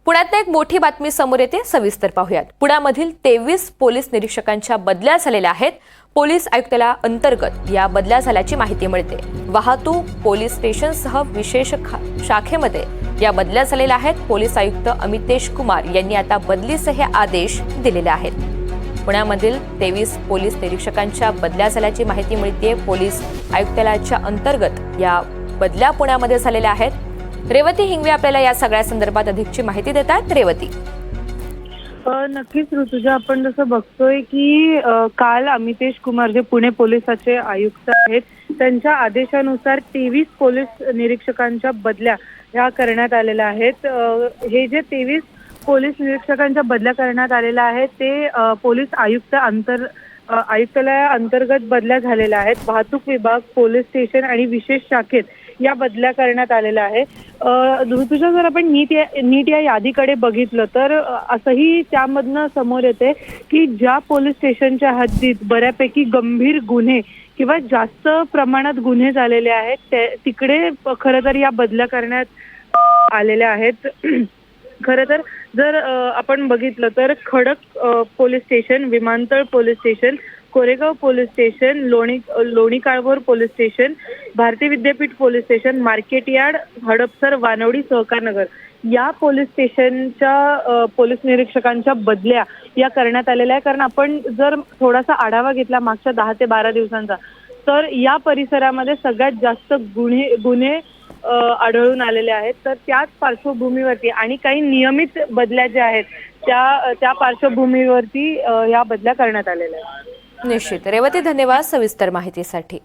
पुण्यात एक मोठी बातमी समोर येते, सविस्तर पाहूयात। पुण्यामधील 23 पोलीस निरीक्षकांच्या बदल्या झालेल्या आहेत। पोलीस आयुक्तालया अंतर्गत या बदल्या झाल्याची माहिती मिळते। वाहतूक पोलीस स्टेशनसह विशेष शाखेमध्ये या बदल्या झालेल्या आहेत। पोलीस आयुक्त अमितेश कुमार यांनी आता बदलीचे हे आदेश दिलेले आहेत। पुण्यामधील 23 पोलीस निरीक्षकांच्या बदल्या झाल्याची माहिती मिळते। पोलीस आयुक्तालयाच्या अंतर्गत या बदल्या पुण्यामध्ये झालेल्या आहेत। रेवती हिंगवे आपल्याला या सगळ्या संदर्भात अधिकची माहिती देतात। रेवती, नक्कीच ऋतुजा, आपण जसं बघतोय की काल अमितेश कुमार जे पुणे पोलिसाचे आयुक्त आहेत, त्यांच्या आदेशानुसार 23 पोलीस निरीक्षकांच्या बदल्या ह्या करण्यात आलेल्या आहेत। हे जे 23 पोलीस निरीक्षकांच्या बदल्या करण्यात आलेल्या आहेत ते पोलीस आयुक्तालया अंतर्गत बदल्या झालेल्या आहेत। वाहतूक विभाग, पोलीस स्टेशन आणि विशेष शाखेत या बदल्या करण्यात आलेल्या आहे। ऋतुजा, जर आपण नीट या यादीकडे बघितलं तर असंही त्यामधनं समोर येते की ज्या पोलीस स्टेशनच्या हद्दीत बऱ्यापैकी गंभीर गुन्हे किंवा जास्त प्रमाणात गुन्हे झालेले आहेत तिकडे खरं तर या बदल्या करण्यात आलेल्या आहेत। खरं तर जर आपण बघितलं तर खडक पोलीस स्टेशन, विमानतळ police station, Koregaon police station, Loni Kalbhor police station, Bharati Vidyapeeth police station, market yard, Hadapsar, Wanwadi, Sahakarnagar या पोलीस स्टेशनच्या पोलीस निरीक्षकांच्या बदल्या या करण्यात आलेल्या आहे। कारण आपण जर थोडासा आढावा घेतला मागच्या 10 ते 12 दिवसांचा, तर या परिसरामध्ये सगळ्यात जास्त गुन्हे आढळून आलेले आहेत। तर त्याच पार्श्वभूमीवरती आणि काही नियमित बदल्या ज्या आहेत त्या पार्श्वभूमीवरती या बदल्या करण्यात आलेल्या आहेत। निश्चित रेवती, धन्यवाद सविस्तर माहितीसाठी।